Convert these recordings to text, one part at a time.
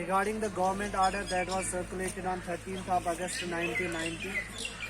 regarding the government order that was circulated on 13th of August 1990.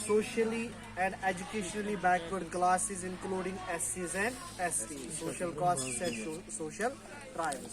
socially and educationally backward classes including SCs and STs, social castes and social tribes.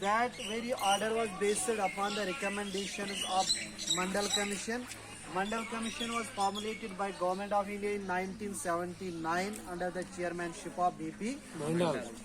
that very order was based upon the recommendations of Mandal Commission. Mandal Commission was formulated by Government of India in 1979 under the chairmanship of BP Mandal.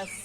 SC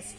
ST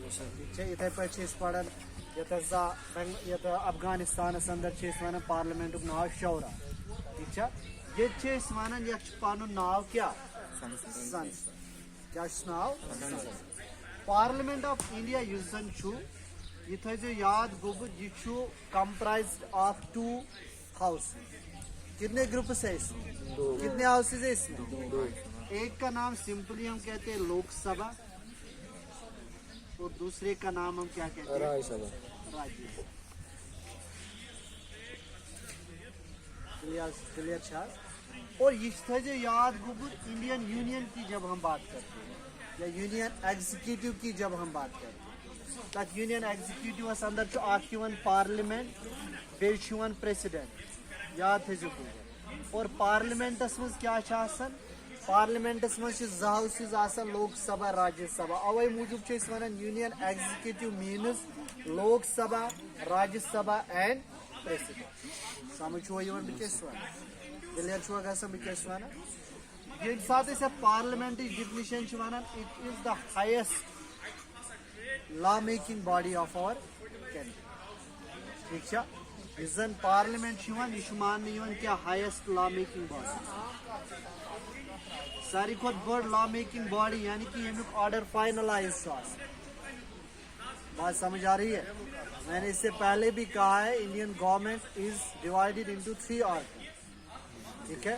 اتھے پہ پڑھان یت افغانستانس اندر one parliament ناو شورا۔ ٹھیک ہے، یہ ونان یہ پن ناو کیا، سنسد۔ کیا ناو، پارلیمنٹ آف انڈیا یس زن یہ تھو یاد گوبت، یہ کمپرائزڈ آف 2 ہاؤس۔ کتنے گروپس ہے اس میں، کتنے ہاؤسز ہے اس میں؟ ایک کا نام سمپلی ہم کہتے ہیں لوک سبھا اور دوسرے کا نام ہم کیا کہتے ہیں، راجیہ سبھا۔ کلیئر چھا؟ اور یہ تھا جو یاد گوبت انڈین یونین کی جب ہم بات کرتے ہیں یا یونین ایگزیکٹو کی جب ہم بات کرتے ہیں، تک یونین ایگزیکٹو اندر اخ پارلیمنٹ بیٚیہِ پریزیڈنٹ، یاد تھٲیزیو گوبت۔ اور پارلیمنٹس مز کیا آسان، پارلیمنٹس مز 2 ہاؤسز آسان، لوک سبھا راجیہ سبھا۔ اوے موجود ونان union executive means Lok Sabha, Rajya Sabha and president. سمجھ چھوا یوان بہ کیاہ ونان، کلیئر چھوا گژھان بہ کیاہ ونان؟ ییٚمہِ ساتہٕ أسۍ پارلیمنٹٕچ ڈِفنِشن چھِ ونان، it is the highest law making body of our country. ٹھیک چھا، یُس زن پارلیمنٹ چھُ یِوان، یہِ چھُ ماننہٕ یِوان کیاہ ہایسٹ لا میکنگ باڈی، ساری کھۄتہٕ بٔڑ لا میکنگ باڈی، یعنی کہ ییٚمیُک آرڈر فائنلائز چھُ آسان۔ بات سمجھ آ رہی ہے؟ میں نے اس سے پہلے بھی کہا ہے Indian government is divided into 3 organ. ٹھیک ہے،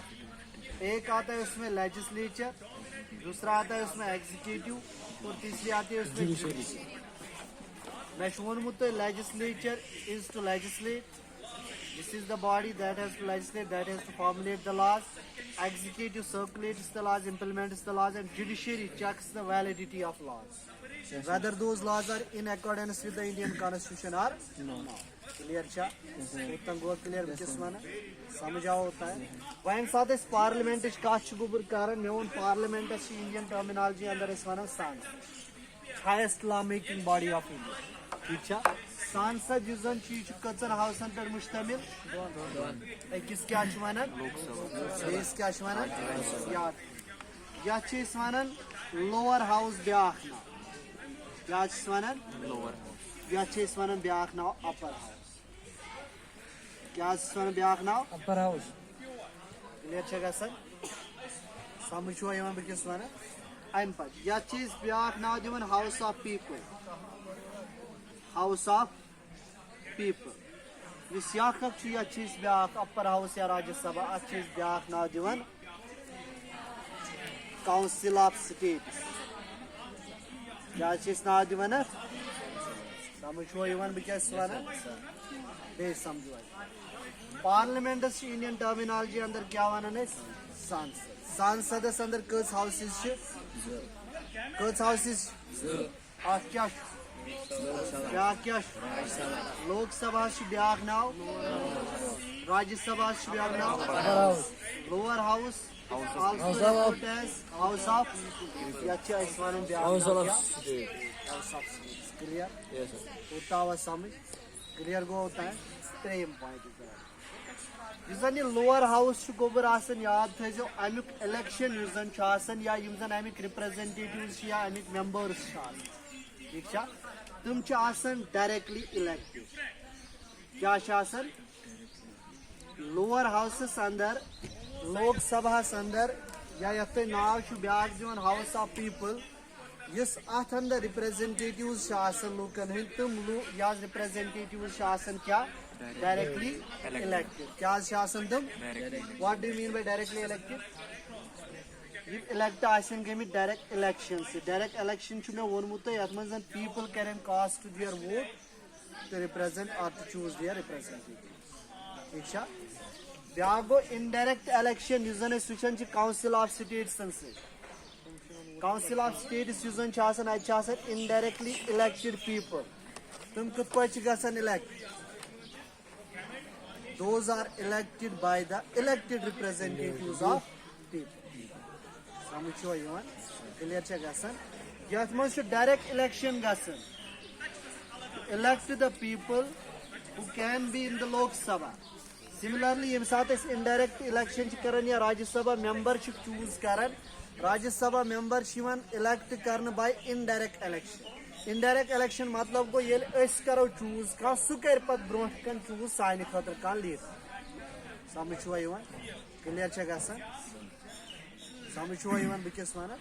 ایک آتا ہے اس میں لیجسلیچر، دوسرا آتا ہے اس میں ایگزیکٹو، اور تیسری آتی ہے اس میں جوڈیشری۔ میں وونمت تۄہہِ legislature is to legislate, this is the body that has to legislate, that has to formulate the laws. Executive circulates the laws, implements the laws, and judiciary checks the validity of laws, whether those laws are in accordance with the Indian Constitution or no. Clear cha? Uttam go clear bikis mana samajh aa hota hai। When saath is parliament is kach gubur karan me on parliament is Indian terminology andar is wana sanskrit, highest law making body of India۔ ٹھیک چھا، سانسد یُس زن چھُ کٔژن ہاوسن پٮ۪ٹھ مشتمل، أکِس کیٛاہ چھِ ونان، بیٚیِس کیٛاہ چھِ ونان، یاد یتھ چھِ أسۍ ونان لوور ہاوُس بیٛاکھ ناو، کیٛاہ چھِس ونان، یتھ چھِ أسۍ ونان بیٛاکھ ناو اپر ہاوُس۔ کیٛاہ چھِس ونان بیٛاکھ ناو، اپر ہاوُس۔ کلیئر چھا گژھان، سمجھ چھُوا یِوان بہٕ کیٛاہ ونان؟ امہِ پتہٕ یتھ چھِ أسۍ بیٛاکھ ناو دِوان house of people, house of people. یُس یکھ اکھ چھُ یتھ چھِ أسۍ بیٛاکھ اپر ہاوُس یا راجیہ سبھا، اتھ چھِ أسۍ بیٛاکھ ناو دِوان کاؤنسل آف سٹیٹس۔ کیٛاہ چھِ أسۍ ناو دِوان اتھ، سمجھ چھُوا یِوان بہٕ کیٛاہ چھُس ونان، بیٚیہِ سمجھو اَسہِ۔ پارلیمنٹس چھِ انڈین ٹرمینالجی اندر کیٛاہ ونان أسۍ، سانسد۔ سانسدس اندر کٔژ ہاؤسز چھِ، کٔژ ہاؤسز، اکھ کیٛاہ چھُ، بیٛاکھ کیٛاہ چھُ، لوک سبھا چھُ بیٛاکھ ناو، راجیہ سبھا چھُ بیٛاکھ ناو، لوور ہاؤس ہاؤس آف، یتھ چھِ أسۍ ونان بیٛاکھ ہاؤس آف سٹیٹس۔ کلیئر ہوتا ہوا سمجھ، کلیئر گو ہوتا ہے۔ ترٛیٚیِم پوائنٹ یُس زن یہِ لوور ہاوُس چھُ گوٚبُر آسان یاد تھٲیزیو امیُک الیکشن یُس زن چھُ آسان یا یِم زن امیِکۍ رِپریزنٹیٹیوز چھِ یا امیِکۍ ممبٲرٕس چھِ آسان ٹھیٖک چھا تِم چھِ آسان ڈایریکٹلی الیکٹِڈ کیٛاہ چھِ آسان لوور ہاوسس اندر لوک سبھاہس اندر یا یتھ تۄہہِ ناو چھُ بیاکھ دِوان ہاوُس آف پیپل یُس اتھ اندر رِپریزنٹیٹیوز چھِ آسان لوٗکن ہٕنٛدۍ تِم یا رِپریزنٹیٹیوز چھِ آسان کیٛاہ ڈایریکٹلی الیکٹِڈ کیٛاہ حظ چھِ آسان تِم what do mean by directly elected یِم الیکٹ آسن گٔمٕتۍ ڈایریکٹ الیکشن سۭتۍ ڈایریکٹ الیکشن چھُ مےٚ ووٚنمُت تۄہہِ یتھ منٛز زن پیپل کیرن cast their vote to represent or to choose their representative ٹھیٖک چھا بیاکھ گوٚو انڈایریکٹ الیکشن یُس زن أسۍ وٕچھان چھِ کونسل آف سٹیٹسن سۭتۍ کونسل آف سٹیٹس یُس زن چھُ آسان اتہِ چھِ آسان انڈایریکٹلی الیکٹِڈ پیپل تِم کِتھ پٲٹھۍ چھِ گژھان elect those are elected by the elected representatives of people سمجھ چھُوا یِوان کلیر چھا گژھان یتھ منٛز چھُ ڈایریکٹ الیکشن گژھان elect the people who can be in the lok sabha similarly ییٚمہِ ساتہٕ أسۍ indirect election چھِ کران یا راجیہ سبھا ممبر چھِ چوٗز کران راجیہ سبھا ممبر چھِ یِوان elect کرنہٕ by indirect election انڈایریکٹ الیکشن مطلب گوٚو ییٚلہِ أسۍ کرو چوٗز کانٛہہ سُہ کرِ پتہٕ برونٛٹھ کَنہِ چوٗز سانہِ خٲطرٕ کانٛہہ لیٖڈر سمجھ چھُوا یِوان کلیر چھا گژھان سمجھ چھُوا یِوان بہٕ کیٛاہ چھُس وَنان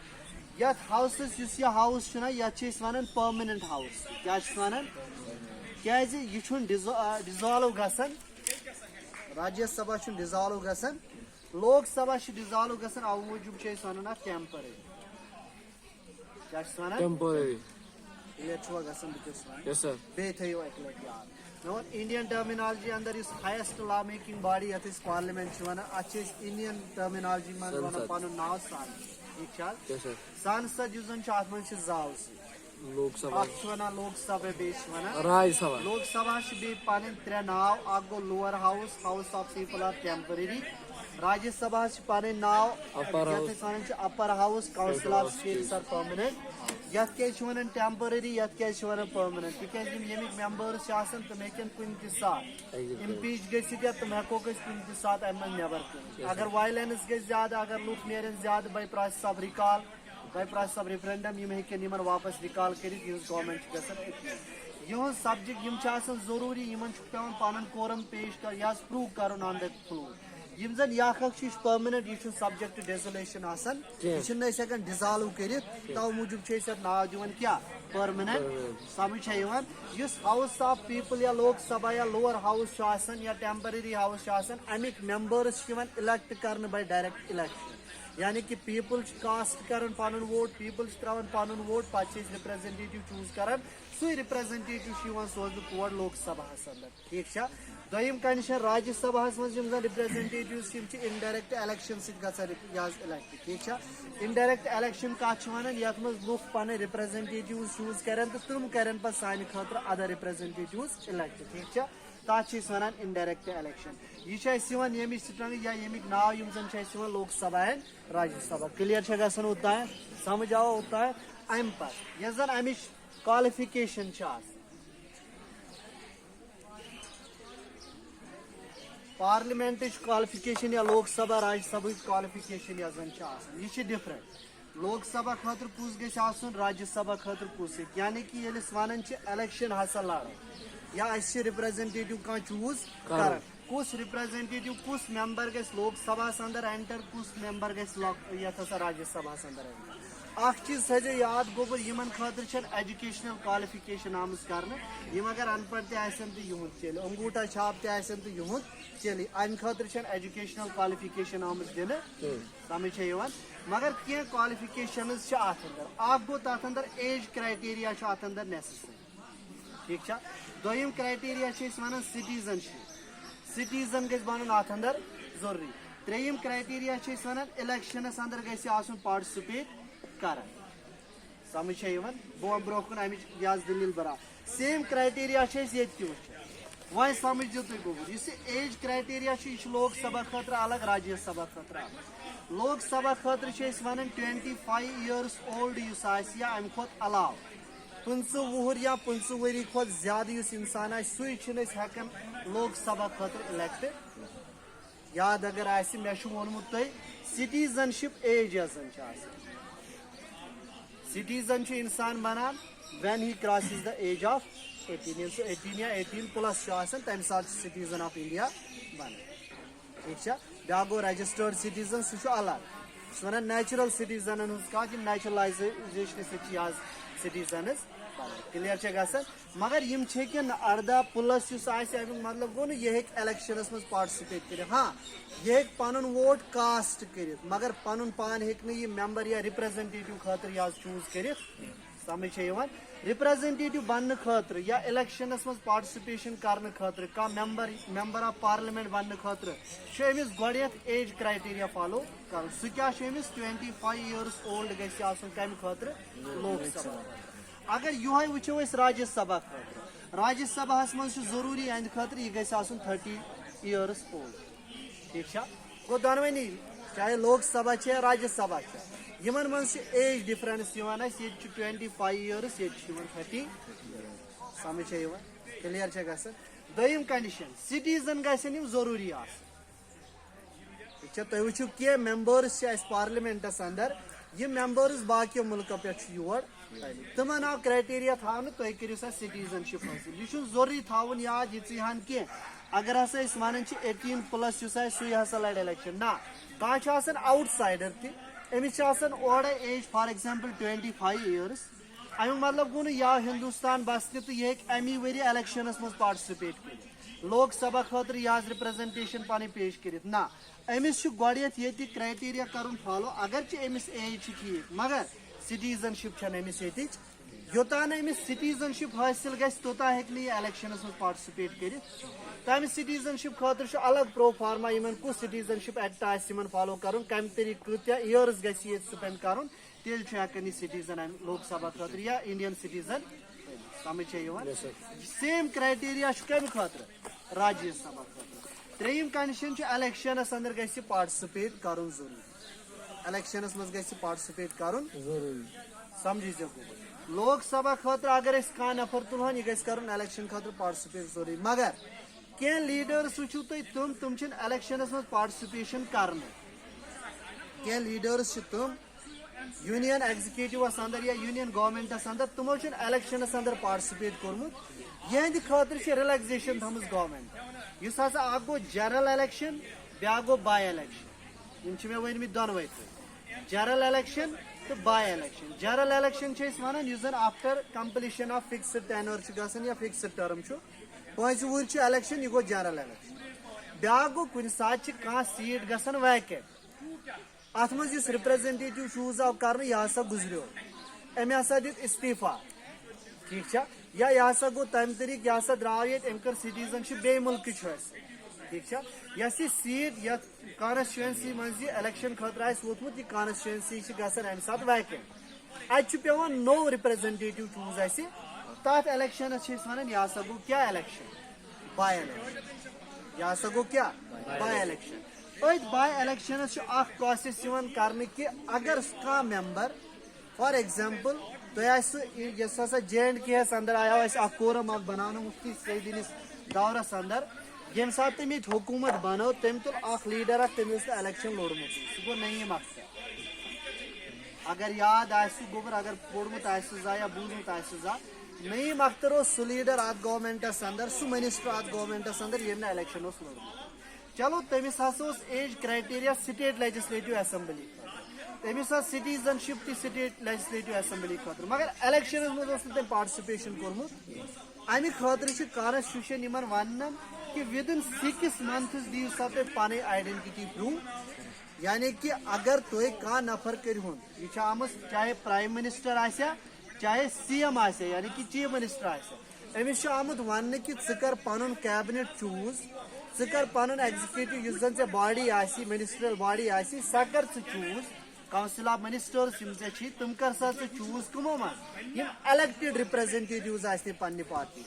یتھ ہاوسس یُس یہِ ہاوُس چھُنہ یتھ چھِ أسۍ وَنان پٔرمننٹ ہاوُس کیٛاہ چھِس وَنان کیٛازِ یہِ چھُنہٕ ڈِزالو گژھان راجیہ سبھا چھُنہٕ ڈِزالو گژھان لوک سبھا چھُ ڈِزالو گژھان اَوٕ موٗجوٗب چھِ أسۍ وَنان اتھ ٹیمپرری کیٛاہ چھِس وَنان کلیر چھُوا گژھان بہٕ کیٛاہ چھُس وَنان بیٚیہِ تھٲیِو اَکہِ لٹہِ یاد مےٚ ووٚن انڈین ٹرمینالجی اندر یُس ہایسٹ لا میکنگ باڈی یتھ أسۍ پارلِمینٹ چھِ وَنان اتھ چھِ أسۍ انڈین ٹرمینالجی منٛز وَنان پنُن ناو سانسد ٹھیٖک چھا سانسد یُس زن چھُ اتھ منٛز چھِ زاو سۭتۍ اکھ چھِ ونان لوک سبھا بیٚیہِ چھِ ونان لوک سبھا چھِ بیٚیہِ پنٕنۍ ترٛےٚ ناو اکھ گوٚو lower house house of people are temporary Rajya سبھاہس چھِ پنٕنۍ ناو یتھ أسۍ ونان چھِ upper house council of states are permanent یتھ کیٛازِ چھِ ونان ٹیمپرری یتھ کیٛازِ چھِ ونان پٔرمننٹ تِکیٛازِ یِم ییٚمِکۍ ممبٲرٕس چھِ آسان تِم ہیٚکن کُنہِ تہِ ساتہٕ اِمپیٖچ گٔژھِتھ یا تِم ہیٚکوکھ أسۍ کُنہِ تہِ ساتہٕ امہِ منٛز نٮ۪بر کٔڑِتھ اگر وایلینس گژھِ زیادٕ اگر لُکھ نیرن زیادٕ by process of recall by process of referendum یِم ہیٚکن یِمن واپس رِکال کٔرِتھ یِہنٛز گورمینٹ چھِ گژھان أتی یِہُنٛد سبجکٹ یِم چھِ آسان ضروٗری یِمن چھُ پیٚوان پنُن کورم پیش کرُن یا پروٗو کرُن آن د فلور یِم زن یہِ اکھ چھُ یہِ چھُ پٔرمننٹ یہِ چھُنہٕ سبجکٹ ڈیزولیشن آسان یہِ چھِنہٕ أسۍ ہیٚکان ڈِزالو کٔرِتھ توٕ موٗجوٗب چھِ أسۍ اتھ ناو دِوان کیٛاہ پٔرمننٹ سمجھ چھا یِوان یُس ہاوُس آف پیپل یا لوک سبھا یا لوور ہاوُس چھُ آسان یا ٹیمپرری ہاوُس چھُ آسان امیِکۍ ممبٲرٕس چھِ یِوان الیکٹ کرنہٕ باے ڈایریکٹ الیکشن یعنی کہِ پیپل چھِ کاسٹ کران پنُن ووٹ پیپل چھِ تراوان پنُن ووٹ پتہٕ چھِ أسۍ رِپریزنٹیٹیو چوٗز کران سُے رِپریزنٹیٹیو چھُ یِوان سوزنہٕ تور لوک سبھاہس اندر ٹھیٖک چھا دوٚیِم کنڈِشن راجیہ سبھاہس منٛز یِم زن رِپریزنٹیٹیوز چھِ یِم چھِ انڈایریکٹ الیکشن سۭتۍ گژھان یہِ حظ الیکٹ ٹھیٖک چھا انڈایریکٹ الیکشن کتھ چھِ ونان یتھ منٛز لُکھ پنٕنۍ رِپریزنٹیٹیوز چوٗز کرن تہٕ تِم کرن پتہٕ سانہِ خٲطرٕ ادر رِپریزنٹیٹیوز الیکٹ ٹھیٖک چھا تتھ چھِ أسۍ ونان انڈایریکٹ الیکشن یہِ چھِ اسہِ یِوان ییٚمِچ سٹرنٛگتھ یا ییٚمِکۍ ناو یِم زن چھِ اسہِ یِوان لوک سبھا اینڈ راجیہ سبھا کلیر چھا گژھان اوٚتام سمجھ آوا اوٚتام امہِ پتہٕ یۄس زن امِچ کالفِکیشن چھِ آسان پارلِمینٹٕچ کالفِکیشن یا لوک سبھا راجیہ سبھٕچ کالفِکیشن یۄس زن چھِ آسان یہِ چھِ ڈِفرنٹ لوک سبھا خٲطرٕ کُس گژھِ آسُن راجیہ سبھا خٲطرٕ کُس ہیٚکہِ یعنی کہِ ییٚلہِ أسۍ ونان چھِ الیکشن ہسا لڑو یا أسۍ چھِ رِپریزنٹیٹیو کانٛہہ چوٗز کران کُس رِپریزنٹیٹیو کُس ممبر گژھِ لوک سبھاہس اندر اینٹر کُس ممبر گژھِ یتھ ہسا راجیہ سبھاہس اندر اینٹر اکھ چیٖز تھٲیزیو یاد گوٚبُر یِمن خٲطرٕ چھنہٕ ایجوکیشنل کالفِکیشن آمٕژ کرنہٕ یِم اگر ان پڑھ تہِ آسن تہٕ یِہُنٛد چلہِ انگوٗٹا چھاپ تہِ آسن تہٕ یِہُنٛد چلہِ امہِ خٲطرٕ چھنہٕ ایجوکیشنل کالفِکیشن آمٕژ دِنہٕ سمجھ چھا یِوان مگر کینٛہہ کالفِکیشنز چھِ اتھ اندر اکھ گوٚو تتھ اندر ایج کرایٹیریا چھُ اتھ اندر نیسسری ٹھیٖک چھا دوٚیِم کرایٹیریا چھِ أسۍ ونان سٹیٖزنشِپ سٹیٖزن گژھِ بنُن اتھ اندر ضروٗری ترٛیٚیِم کرایٹیریا چھِ أسۍ ونان الیکشنس اندر گژھِ آسُن پارٹِسِپیٹ کران سمجھ چھا یِوان بہٕ وَنہٕ برونٛہہ کُن امِچ یہِ حظ دٔلیٖل برابر سیم کرایٹیریا چھِ أسۍ ییٚتہِ تہِ وٕچھان وۄنۍ سمجھِو تُہۍ گوٚبُر یُس یہِ ایج کرایٹیریا چھُ یہِ چھُ لوک سبھا خٲطرٕ الگ راجیہ سبھا خٲطرٕ الگ لوک سبھا خٲطرٕ چھِ أسۍ ونان 25 years اولڈ یُس آسہِ یا امہِ کھۄتہٕ علاوٕ 15 وُہُر یا 15 ؤری کھۄتہٕ زیادٕ یُس انسان آسہِ سُے چھِنہٕ أسۍ ہٮ۪کان لوک سبھا خٲطرٕ الیکٹ یاد اگر آسہِ مےٚ چھُ ووٚنمُت تۄہہِ سِٹیٖزنشِپ ایج یۄس زن چھِ آسان سِٹیٖزن چھُ اِنسان بنان when he crosses the age of 18 ییٚلہِ سُہ 18 یا 18+ چھُ آسان تمہِ ساتہٕ چھُ سِٹیٖزن آف انڈیا بنان ٹھیک چھا بیاکھ گوٚو رجسٹٲرڈ سِٹیٖزن سُہ چھُ الگ سُہ چھُ ونان نیچرل سِٹیٖزنن ہٕنٛز کتھ یِم نیچرلایزیشنہِ سۭتۍ چھِ آز سِٹیٖزنٕز کلیر چھا گژھان مگر یم چھِ ہیٚکن 18+ یُس آسہِ امیُک مطلب گوٚو نہٕ یہِ ہیٚکہِ الیکشنس منٛز پارٹسپیٹ کٔرِتھ ہاں یہِ ہیٚکہِ پنُن ووٹ کاسٹ کٔرِتھ مگر پنُن پان ہیٚکہِ نہٕ یہِ ممبر یا رِپریزنٹیٹِو خٲطرٕ یہِ حظ چوٗز کٔرِتھ سمجھ چھا یِوان رِپریزنٹیٹِو بننہٕ خٲطرٕ یا الیکشنس منٛز پارٹسپیشن کرنہٕ خٲطرٕ کانٛہہ ممبر آف پارلمنٹ بننہٕ خٲطرٕ چھُ أمِس گۄڈٕنیتھ ایج کرایٹیریا فالو کرُن سُہ کیاہ چھُ أمِس 25 years اولڈ گژھِ آسُن کمہِ خٲطرٕ لوک سبھا اگر یہے وٕچھو أسۍ راجیہ سبھا خٲطرٕ راجیہ سبھاہس منٛز چھُ ضروٗری اہنٛدِ خٲطرٕ یہِ گژھِ آسُن 30 years اولڈ ٹھیک چھا گوٚو دۄنوٕنی چاہے لوک سبھا چھِ یا راجیہ سبھا چھِ یِمن منٛز چھِ ایج ڈفرنس یِوان اسہِ ییٚتہِ چھُ 25 years ییٚتہِ چھُ یِوان 30 سمجھ چھا یِوان کلیر چھا گژھان دوٚیِم کنڈِشن سِٹیٖزن گژھن یِم ضروٗری آسٕنۍ ٹھیک چھا تُہۍ وٕچھِو کینٛہہ ممبٲرٕس چھِ اسہِ پارلمنٹس اندر یِم ممبٲرٕس باقیو مُلکو پٮ۪ٹھ چھِ یور تِمن آو کرایٹیریا تھاونہٕ تُہۍ کٔرِو سا سِٹیٖزنشِپ حٲصِل یہِ چھُنہٕ ضروٗری تھاوُن یاد یہِ ژٕہن کینٛہہ اگر ہسا أسۍ ونان چھِ 18+ یُس آسہِ سُے ہسا لڑِ الیکشن نہ کانٛہہ چھُ آسان آوُٹ سایڈر تہِ أمِس چھِ آسان اورے ایج فار ایگزامپل 25 years امیُک مطلب گوٚو نہٕ یہِ آو ہندوستان بسنہِ تہٕ یہِ ہیٚکہِ امی ؤری الیکشنس منٛز پارٹسپیٹ کٔرِتھ لوک سبھا خٲطرٕ یہِ حظ رِپریزنٹیشن پنٕنۍ پیش کٔرِتھ نہ أمِس چھُ گۄڈٕنیتھ ییٚتہِ کرایٹیریا کرُن فالو اگرچہِ أمِس ایج چھِ ٹھیٖک مگر سِٹیٖزنشِپ چھنہٕ أمِس ییٚتِچ یوٚتانۍ نہٕ أمِس سِٹیٖزنشِپ حٲصِل گژھِ توٚتانۍ ہیٚکہِ نہٕ یہِ الیکشنس منٛز پارٹسپیٹ کٔرِتھ تمہِ سِٹیٖزنشِپ خٲطرٕ چھُ الگ پرو فارما یِمن کُس سِٹیٖزنشِپ ایکٹ آسہِ یِمن فالو کرُن کمہِ طریقہٕ کۭتیاہ years گژھِ ییٚتہِ سپینڈ کرُن تیٚلہِ چھُ ہٮ۪کان یہِ سِٹیٖزن امہِ لوک سبھا خٲطرٕ یا انڈین سِٹیٖزن سمجھ چھا یِوان سیم کرایٹیریا چھُ کمہِ خٲطرٕ راجیہ سبھا خٲطرٕ ترٛیٚیِم کنڈِشن چھِ الیکشنس اندر گژھِ یہِ پارٹسپیٹ کرُن ضروٗری الیکشنس منٛز گژھِ یہِ پارٹسپیٹ کرُن ضروٗری سمجھی ژےٚ گوٚو لوک سبھا خٲطرٕ اگر أسۍ کانٛہہ نفر تُلہون یہِ گژھِ کرُن الیکشن خٲطرٕ پارٹسپیٹ ضروٗری مگر کینٛہہ لیٖڈٲرٕس وٕچھِو تُہۍ تِم چھِنہٕ الیکشنس منٛز پارٹسپیشن کرنٕے کینٛہہ لیٖڈٲرٕس چھِ تِم یوٗنین ایگزِکیٹِوس اندر یا یوٗنین گورمینٹس اندر تِمو چھُنہٕ الیکشنس اندر پارٹسپیٹ کوٚرمُت یِہنٛدِ خٲطرٕ چھِ رِلیکزیشن تھٲومٕژ گورمینٹ یُس ہسا اکھ گوٚو جنرل الیکشن بیاکھ گوٚو باے الیکشن یِم چھِ مےٚ ؤنمٕتۍ دۄنوے جنرل الیکشن تہٕ باے الیکشن جنرل الیکشن چھِ أسۍ ونان یُس زن after completion of fixed tenure چھُ گژھان یا فکسڈ ٹٔرٕم چھُ 5 وُہٕرۍ چھُ الیکشن یہِ گوٚو جنرل الیکشن بیاکھ گوٚو کُنہِ ساتہٕ چھِ کانٛہہ سیٖٹ گژھان ویکینٹ اتھ منٛز یُس رِپریزنٹیٹِو چوٗز آو کرنہٕ یہِ ہسا گُزریو أمۍ ہسا دیُت استعفا ٹھیک چھا یا یہِ ہسا گوٚو تمہِ طریقہٕ یہِ ہسا درٛاو ییٚتہِ أمۍ کٔر سِٹیٖزنشِپ بیٚیہِ مُلکہٕ چھُ اسہِ ٹھیک چھا یۄس یہِ سیٖٹ یتھ کانسٹچُونسی منٛز یہِ الیکشن خٲطرٕ آسہِ ووتمُت یہِ کانسٹچُونسی چھِ گژھان امہِ ساتہٕ ویکینٹ اتہِ چھُ پیوان نوٚو رِپریزنٹیٹِو چوٗز اسہِ تتھ الیکشنس چھِ أسۍ ونان یہِ ہسا گوٚو کیاہ الیکشن باے الیکشن یہِ ہسا گوٚو کیاہ باے الیکشن أتھۍ باے الیکشنس چھُ اکھ پروسیس یِوان کرنہٕ کہِ اگر کانٛہہ ممبر فار ایگزامپل تۄہہِ آسہِ یۄس ہسا JNK یس اندر آیو اسہِ اکھ کورم اکھ بناونہٕ مُفتی سعیدٕنِس دورس اندر ییٚمہِ ساتہٕ تٔمۍ ییٚتہِ حکوٗمت بنٲو تٔمۍ تُل اکھ لیٖڈر اکھ تٔمۍ اوس نہٕ الیکشن لوڑمُتٕے سُہ گوٚو نعیٖم اختر اگر یاد آسہِ گوٚبُر اگر پوٚرمُت آسہِ زانٛہہ یا بوٗزمُت آسہِ زانٛہہ نعیٖم اختر اوس سُہ لیٖڈر اتھ گورمینٹس اندر سُہ منسٹر اتھ گورمینٹس اندر ییٚمۍ نہٕ الیکشن اوس لوڑمُت چلو تٔمِس ہسا اوس ایج کرایٹیریا سٹیٹ لیجسلیٹو اسمبلی تٔمِس ٲس سِٹیٖزنشِپ تہِ سٹیٹ لیجسلیٹو اسمبلی خٲطرٕ مگر الیکشنس منٛز اوس نہٕ تٔمۍ پارٹسپیشن کوٚرمُت امہِ خٲطرٕ چھِ کانسٹیوٗشن یِمن ونان کہ ودن 6 months دِیو سا تُہۍ پنٕنۍ آیڈنٹٹی پروٗف یعنی کہ اگر تُہۍ کانٛہہ نفر کٔرۍہُن یہِ چھِ آمٕژ چاہے پرایم منسٹر آسیا چاہے CM آسیا یعنی کہ چیف منسٹر آسیا أمِس چھُ آمُت وننہٕ کہ ژٕ کر پنُن کیبنٹ چوٗز ژٕ کر پنُن ایگزِکیٹو یُس زن ژےٚ باڈی آسی منسٹریل باڈی آسہِ سۄ کر ژٕ چوٗز کونسل آف منسٹٲرٕس یِم ژےٚ چھِ تِم کر سا ژٕ چوٗز کٕمو منٛز یِم الیکٹِڈ رِپریزنٹیٹیوز آسہِ پننہِ پارٹی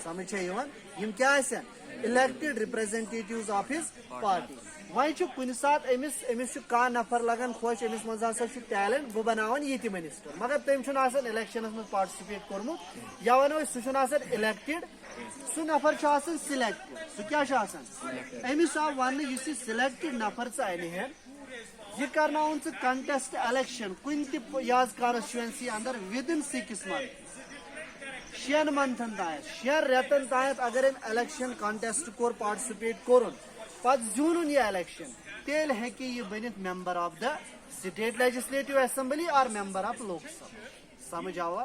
سمجھ چھا یِوان یِم کیٛاہ آسن elected representatives of his party. وۄنۍ چھُ کُنہِ ساتہٕ أمِس چھُ کانٛہہ نفر لگان خۄش أمِس منٛز ہسا چھُ ٹیلنٹ بہٕ بناون یہِ تہِ منسٹر مگر تٔمۍ چھُنہٕ آسان الیکشنس منٛز پارٹِسِپیٹ کوٚرمُت یا ونو أسۍ سُہ چھُنہٕ آسان الیکٹِڈ سُہ نفر چھُ آسان سِلیکٹِڈ سُہ کیاہ چھُ آسان أمِس آو وننہٕ یُس یہِ سِلیکٹِڈ نفر ژٕ انہِ ہے یہ کرناون ژٕ کنٹیسٹ الیکشن کُنہِ تہِ یاز کانسٹچوینسی اندر ودن 6 months 6 منتھن تانٮ۪تھ 6 رٮ۪تن تانٮ۪تھ اگر أمۍ الیکشن کنٹیسٹ کوٚر پارٹِسِپیٹ کوٚرُن پتہٕ زیوٗنُن یہِ الیکشن تیٚلہِ ہیٚکہِ یہِ بٔنِتھ member of the state legislative assembly اور ممبر آف لوک سبھا سمجھ آوا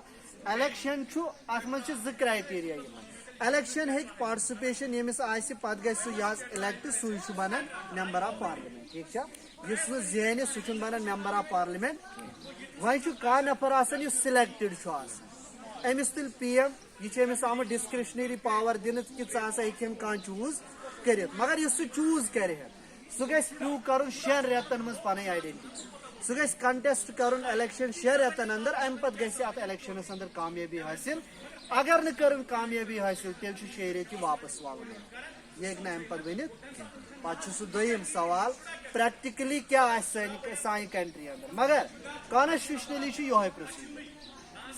الیکشن چھُ اتھ منٛز چھِ 2 کرایٹیریا یِوان الیکشن ہیٚکہِ پارٹِسِپیشن ییٚمِس آسہِ پتہٕ گژھِ سُہ یہِ حظ الیکٹ سُے چھُ بنان ممبر آف پارلِمنٹ ٹھیٖک چھا یُس نہٕ زینہِ سُہ چھُنہٕ بنان ممبر آف پارلِمنٹ وۄنۍ چھُ کانٛہہ نفر آسان یُس سِلیکٹِڈ چھُ آسان أمِس تُلہِ پی ایم یہِ چھُ أمِس آمُت ڈسکرشنری پاور دِنہٕ کہِ ژٕ ہسا ہیٚکہِ کانٛہہ چوٗز کٔرِتھ مگر یُس سُہ چوٗز کرِ ہے سُہ گژھِ پرٛوٗو کرُن 6 رٮ۪تن منٛز پنٕنۍ آیڈنٹی سُہ گژھِ کنٹیسٹ کرُن الیکشن 6 رٮ۪تن اندر امہِ پتہٕ گژھِ اتھ الیکشنس اندر کامیٲبی حٲصِل اگر نہٕ کٔرٕن کامیٲبی حٲصِل تیٚلہِ چھُ 6 رٮ۪تھ یہِ واپس والُن یہِ ہیٚکہِ نہٕ امہِ پتہٕ ؤنِتھ پتہٕ چھُ سُہ دوٚیِم سوال پریکٹِکلی کیاہ آسہِ سانہِ کنٹری اندر مگر کانسٹیوشنلی چھُ یِہوے پروسیجر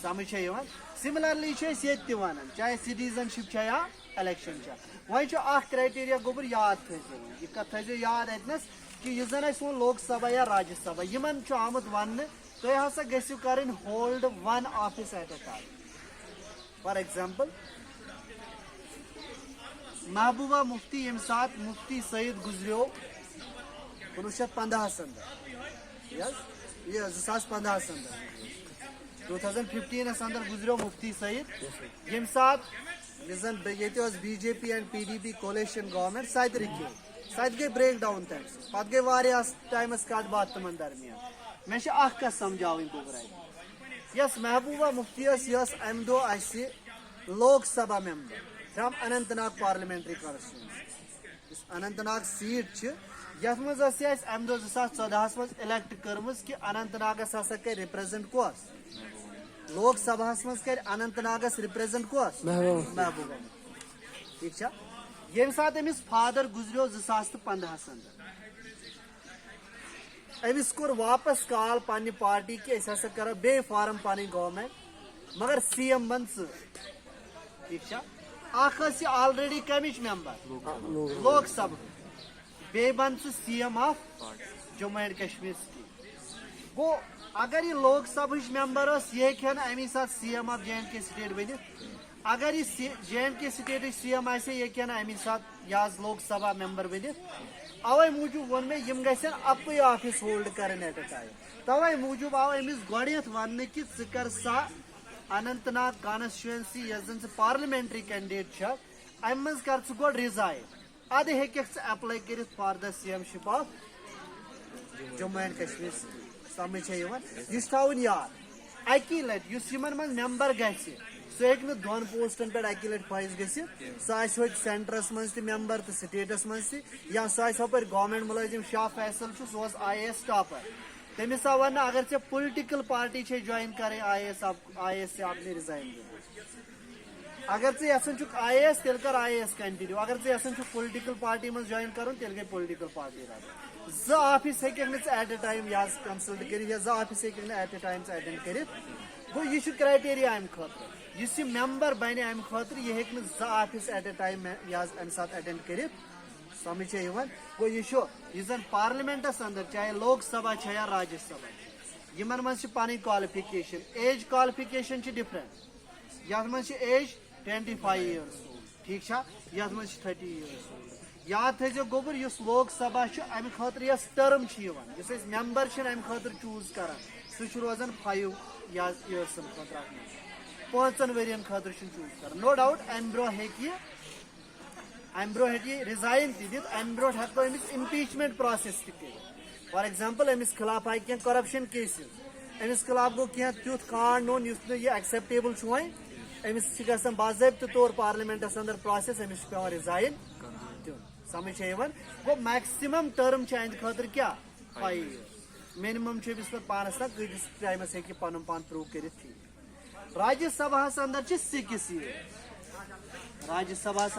سمجھ چھا یِوان سملرلی چھِ أسۍ ییٚتہِ تہِ ونان چاہے سٹیزنشپ چھا یا الیکشن چھا وۄنۍ چھُ اکھ کرایٹیریا گوٚبُر یاد تھٲیزیو یہِ کتھ تھٲیزیو یاد اتنس کہِ یُس زن اسہِ ووٚن لوک سبھا یا راجیہ سبھا یِمن چھُ آمُت وننہٕ تُہۍ ہسا گٔژھِو کرٕنۍ hold 1 office at a time for example Mehbooba Mufti ییٚمہِ ساتہٕ مفتی سعید گُزریو 1915 اندر یہِ 2015 اندر 2015 اندر گُزریو مفتی سعید ییٚمہِ ساتہٕ یُس زن ییٚتہِ اوس B J P and P D P coalition government سۄ تہِ رُکیو سۄ تہِ گٔے بریک ڈاوُن تمہِ سۭتۍ پتہٕ گٔے واریاہس ٹایمس کتھ باتھ تِمن درمیان مےٚ چھِ اکھ کتھ سمجھاوٕنۍ گوٚبرا یۄس محبوبہ مفتی ٲس یہِ ٲس امہِ دۄہ اسہِ لوک سبھا ممبر فرام اننت ناگ پارلمنٹری کانسٹچوینسی یُس اننت ناگ سیٹ چھِ یتھ منٛز ٲس یہِ اسہِ امہِ دۄہ 2014 منٛز الیکٹ کٔرمٕژ کہِ اننت ناگس ہسا کرِ رِپریزنٹ کۄس لوک سبھاہس منٛز کرِ اننت ناگس رِپریزنٹ کۄس محبوبہ ٹھیک چھا ییٚمہِ ساتہٕ أمِس فادر گُزریو 2015 اندر أمِس کوٚر واپس کال پننہِ پارٹی کہِ أسۍ ہسا کرو بیٚیہِ فارم پنٕنۍ گورمنٹ مگر سی ایم بن ژٕ ٹھیک چھا اکھ ٲس یہِ آلریڈی کمِچ ممبر لوک سبھا بیٚیہِ بن ژٕ C M of Jammu and Kashmir state گوٚو اگر یہِ لوک سبھٕچ ممبر ٲس یہِ ہیٚکہِ ہا نہٕ امی ساتہٕ C M of J and K state بٔنِتھ اگر یہِ جے اینڈ کے سٹیٹٕچ سی ایم آسہِ یہِ ہیٚکہِ ہا نہٕ امی ساتہٕ یہِ حظ لوک سبھا ممبر بٔنِتھ اوے موٗجوٗب ووٚن مےٚ یِم گژھن اَکُے آفِس ہولڈ کرٕنۍ ایٹ اے ٹایم توے موٗجوٗب آو أمِس گۄڈٕنیتھ وننہٕ کہِ ژٕ کر سا اننت ناگ کانسٹچوینسی یۄس زن ژٕ پارلمنٹری کینڈِڈیٹ چھکھ امہِ منٛز کر ژٕ گۄڈٕ رِزاین ادٕ ہیٚککھ ژٕ ایپلاے کٔرِتھ for the C M ship of Jammu and Kashmir سمجھ چھا یِوان یہِ چھُ تھاوُن یاد اکی لٹہِ یُس یِمن منٛز ممبر گژھِ سُہ ہیٚکہِ نہٕ 2 پوسٹن پٮ۪ٹھ اکی لٹہِ فٲیض گٔژھِتھ سُہ آسہِ ہوٚتہِ سینٹرس منٛز تہِ ممبر تہٕ سٹیٹس منٛز تہِ یا سُہ آسہِ ہُپٲرۍ گورمنٹ مُلٲزِم شاہ فیصل چھُ سُہ اوس آئی اے ایس ٹاپر تٔمِس آو وننہٕ اگر ژےٚ پُلٹِکل پارٹی چھے جوین کرٕنۍ آئی اے ایس سے اپنے رِزاین دِیُن اگر ژٕ یژھان چھُکھ آئی اے ایس تیٚلہِ کر آئی اے ایس کنٹِنیو اگر ژٕ یژھان چھُکھ پُلٹِکل پارٹی منٛز جوین کرُن تیٚلہِ گٔے پُلٹِکل پارٹی رد 2 آفِس ہیٚککھ نہٕ ژٕ ایٹ اے ٹایم یہِ حظ کنسلٹ کٔرِتھ یا 2 آفِس ہیٚککھ نہٕ ایٹ اے ٹایم ژٕ ایٹینڈ کٔرِتھ گوٚو یہِ چھُ کرایٹیریا امہِ خٲطرٕ یُس یہِ ممبر بنہِ امہِ خٲطرٕ یہِ ہیٚکہِ نہٕ 2 آفِس ایٹ اے ٹایم یہِ حظ امہِ ساتہٕ ایٹینڈ کٔرِتھ سمجھ چھا یِوان گوٚو یہِ چھُ یُس زن پارلمنٹس اندر چاہے لوک سبھا چھا یا راجیہ سبھا یِمن منٛز چھِ پنٕنۍ کالفِکیشن ایج کالفِکیشن چھِ ڈفرنٹ یتھ منٛز چھِ ایج 25 years ٹھیک چھا یتھ منٛز چھِ 30 years یاد تھٲیزیو گوٚبُر یُس لوک سبھا چھُ امہِ خٲطرٕ یۄس ٹٔرٕم چھِ یِوان یُس أسۍ ممبر چھِنہٕ امہِ خٲطرٕ چوٗز کران سُہ چھُ روزان 5 yearsن خٲطرٕ اتھ منٛز 5 ؤرین خٲطرٕ چھُنہٕ چوٗز کران نو ڈاوُٹ امہِ برونٛہہ ہیٚکہِ یہِ رِزاین تہِ دِتھ امہِ برونٛٹھ ہٮ۪کو أمِس امپیچمنٹ پروسیس تہِ کٔرِتھ فار ایگزامپل أمِس خٕلاف آیہِ کینٛہہ کرپشن کیسز أمِس خٕلاف گوٚو کینٛہہ تیُتھ کانڈ اوٚن یُس نہٕ یہِ ایکسیپٹیبل چھُ وۄنۍ أمِس چھِ گژھان باضٲبطہٕ طور پارلمنٹس اندر پروسیس أمِس چھُ پیوان رِزاین دیُن سمجھ چھا یِوان گوٚو میکسِمم ٹٔرٕم چھِ اہنٛدِ خٲطرٕ کیاہ 5 years مِنِمم چھُ أمِس پتہٕ پانس تام کۭتِس ٹایمس ہیٚکہِ پنُن پان پروٗو کٔرِتھ ٹھیٖک راجیہ سبھاہس اندر چھِ 6 years Rajya Sabha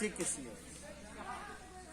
6 years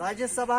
Rajya Sabha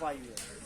5 years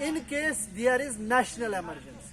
in case there is national emergency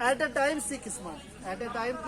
at a time 6 months at a time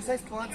5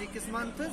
6 months